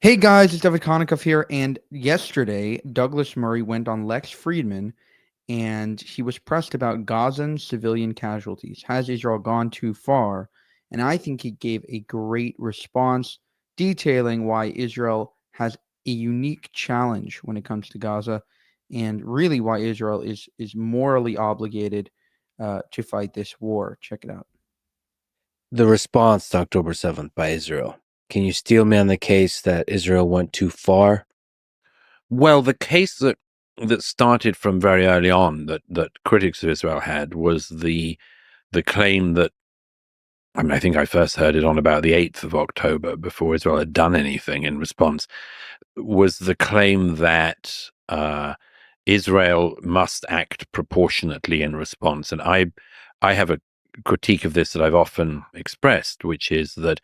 Hey guys, it's David Konikov here. And yesterday, Douglas Murray went on Lex Friedman and he was pressed about Gazan civilian casualties. Has Israel gone too far? And I think he gave a great response detailing why Israel has a unique challenge when it comes to Gaza and really why Israel is morally obligated to fight this war. Check it out. The response to October 7th by Israel. Can you steel man the case that Israel went too far? Well, the case that started from very early on that critics of Israel had was the claim that I think I first heard it on about the 8th of October before Israel had done anything in response, was the claim that Israel must act proportionately in response. And I have a critique of this that I've often expressed, which is that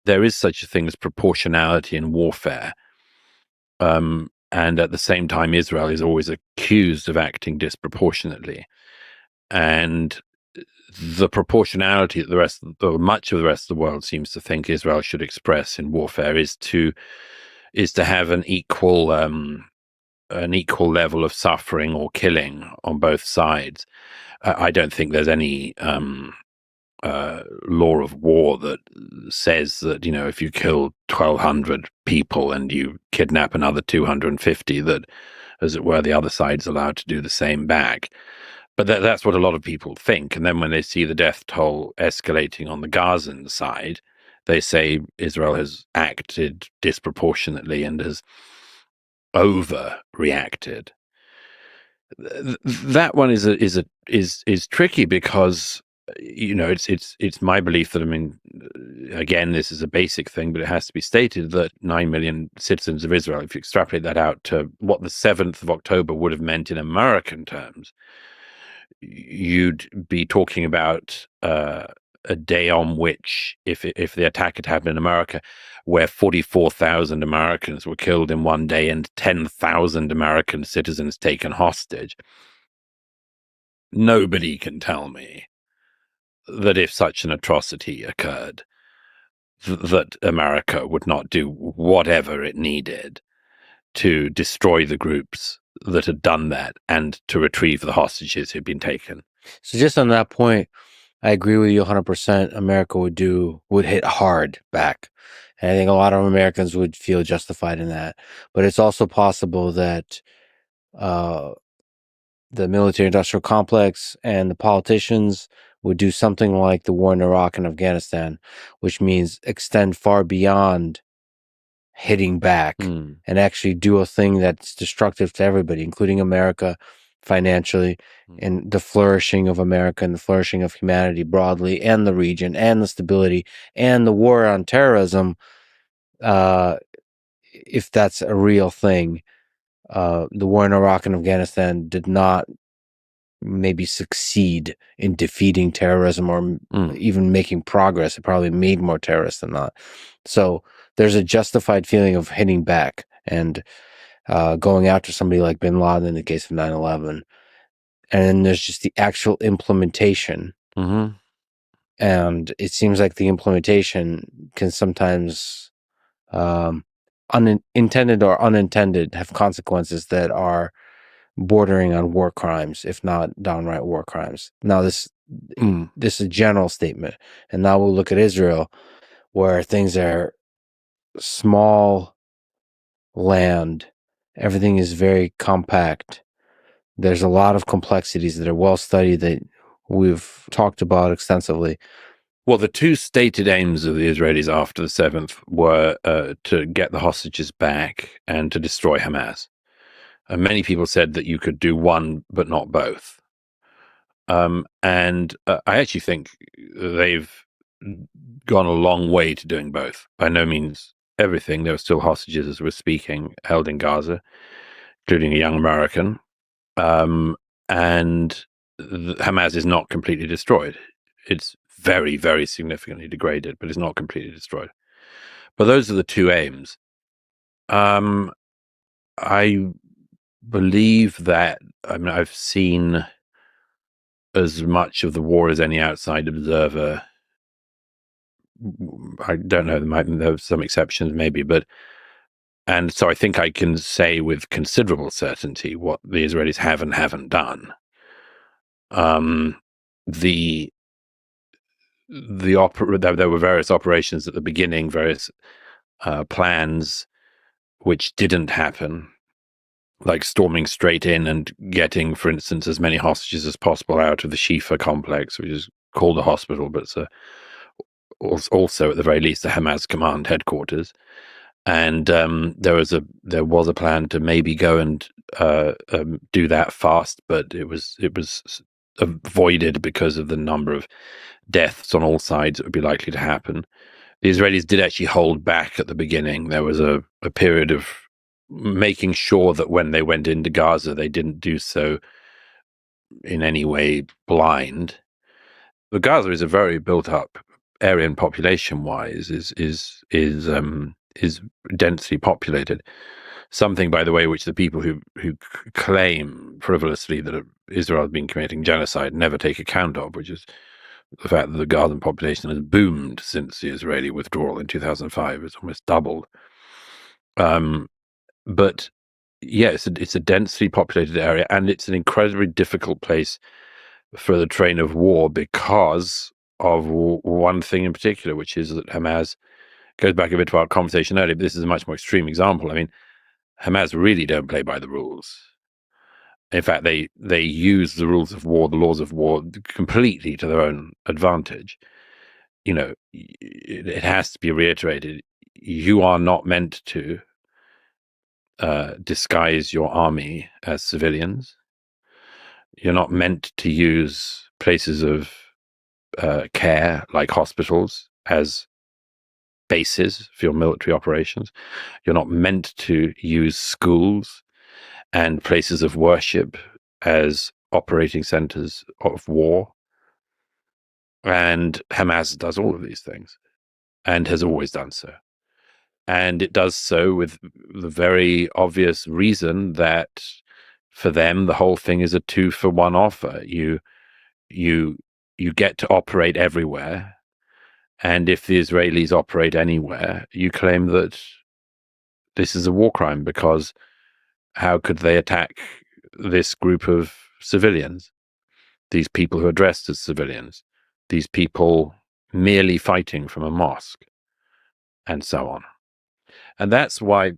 there is such a thing as proportionality in warfare. And at the same time, Israel is always accused of acting disproportionately. And the proportionality that much of the rest of the world seems to think Israel should express in warfare is to have an equal level of suffering or killing on both sides. I don't think there's any law of war that says that, if you kill 1,200 people and you kidnap another 250, that, as it were, the other side's allowed to do the same back. But that's what a lot of people think. And then when they see the death toll escalating on the Gazan side, they say Israel has acted disproportionately and has overreacted. That one is tricky because it's my belief that, again, this is a basic thing, but it has to be stated that 9 million citizens of Israel, if you extrapolate that out to what the 7th of October would have meant in American terms, you'd be talking about a day on which, if the attack had happened in America, where 44,000 Americans were killed in one day and 10,000 American citizens taken hostage. Nobody can tell me that if such an atrocity occurred, that America would not do whatever it needed to destroy the groups that had done that and to retrieve the hostages who'd been taken. So just on that point, I agree with you 100%. America would hit hard back. And I think a lot of Americans would feel justified in that. But it's also possible that the military-industrial complex and the politicians would do something like the war in Iraq and Afghanistan, which means extend far beyond hitting back and actually do a thing that's destructive to everybody, including America financially, and the flourishing of America and the flourishing of humanity broadly, and the region and the stability and the war on terrorism, if that's a real thing. The war in Iraq and Afghanistan did not maybe succeed in defeating terrorism or even making progress. It probably made more terrorists than not. So there's a justified feeling of hitting back and going after somebody like bin Laden in the case of 9/11. And then there's just the actual implementation. And it seems like the implementation can sometimes, unintended or unintended, have consequences that are bordering on war crimes, if not downright war crimes. Now, this is a general statement. And now we'll look at Israel, where things are small land. Everything is very compact. There's a lot of complexities that are well studied that we've talked about extensively. Well, the two stated aims of the Israelis after the 7th were to get the hostages back and to destroy Hamas. And many people said that you could do one but not both. And I actually think they've gone a long way to doing both. By no means everything. There are still hostages, as we're speaking, held in Gaza, including a young American. And Hamas is not completely destroyed. It's very, very significantly degraded, but it's not completely destroyed. But those are the two aims. I believe that, I've seen as much of the war as any outside observer. I don't know, there are some exceptions maybe, but And so I think I can say with considerable certainty what the Israelis have and haven't done. There were various operations at the beginning, various plans which didn't happen, like storming straight in and getting, for instance, as many hostages as possible out of the Shifa complex, which is called a hospital, but it's also at the very least the Hamas command headquarters. And there was a plan to maybe go and do that fast, but it was avoided because of the number of deaths on all sides that would be likely to happen. The Israelis did actually hold back at the beginning. There was a period of making sure that when they went into Gaza, they didn't do so in any way blind. But Gaza is a very built-up area, and population-wise is densely populated. Something, by the way, which the people who claim frivolously that Israel has been committing genocide never take account of, which is the fact that the Gazan population has boomed since the Israeli withdrawal in 2005. It's almost doubled. But yeah, it's a densely populated area, and it's an incredibly difficult place for the train of war because of one thing in particular, which is that Hamas goes back a bit to our conversation earlier, but this is a much more extreme example. I mean, Hamas really don't play by the rules. In fact, they use the rules of war, the laws of war, completely to their own advantage. You know, it has to be reiterated, you are not meant to disguise your army as civilians. You're not meant to use places of care, like hospitals, as bases for your military operations. You're not meant to use schools and places of worship as operating centers of war. And Hamas does all of these things and has always done so. And it does so with the very obvious reason that for them, the whole thing is a 2-for-1 offer. You get to operate everywhere. And if the Israelis operate anywhere, you claim that this is a war crime, because how could they attack this group of civilians? These people who are dressed as civilians, these people merely fighting from a mosque, and so on. And that's why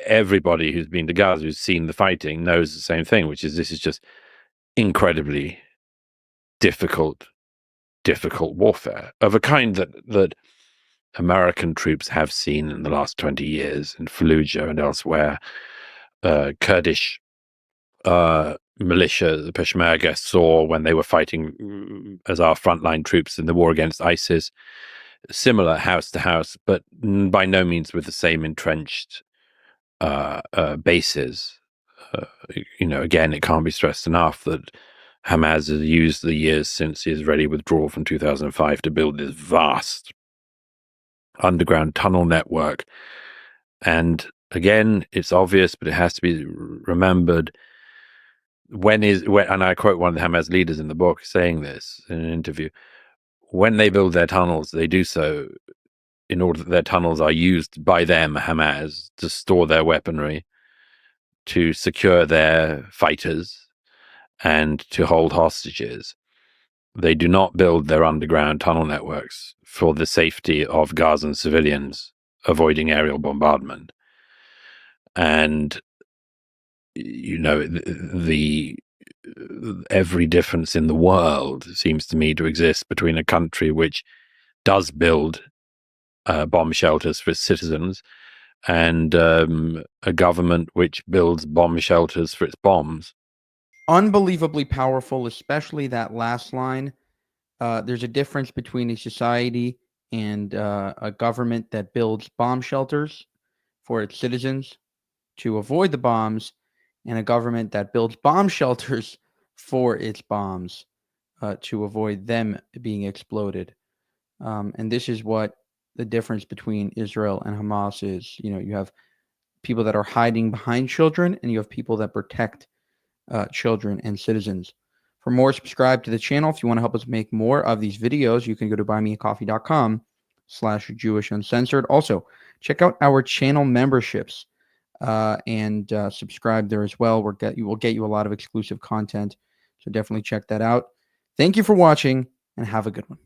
everybody who's been to Gaza, who's seen the fighting, knows the same thing, which is this is just incredibly difficult warfare of a kind that American troops have seen in the last 20 years in Fallujah and elsewhere. Kurdish militia, the Peshmerga, saw when they were fighting as our frontline troops in the war against ISIS. Similar house to house, but by no means with the same entrenched bases. Again, it can't be stressed enough that Hamas has used the years since the Israeli withdrawal from 2005 to build this vast underground tunnel network. And again, it's obvious, but it has to be remembered. And I quote one of the Hamas leaders in the book saying this in an interview: when they build their tunnels, they do so in order that their tunnels are used by them, Hamas, to store their weaponry, to secure their fighters, and to hold hostages. They do not build their underground tunnel networks for the safety of Gazan civilians avoiding aerial bombardment. And, every difference in the world seems to me to exist between a country which does build bomb shelters for its citizens and a government which builds bomb shelters for its bombs. Unbelievably powerful, especially that last line. There's a difference between a society and a government that builds bomb shelters for its citizens to avoid the bombs, and a government that builds bomb shelters for its bombs to avoid them being exploded. And this is what the difference between Israel and Hamas is. You have people that are hiding behind children, and you have people that protect children and citizens. For more, subscribe to the channel. If you want to help us make more of these videos, you can go to buymeacoffee.com/JewishUncensored. Also, Check out our channel memberships and subscribe there as well. We'll get you a lot of exclusive content. So definitely check that out. Thank you for watching and have a good one.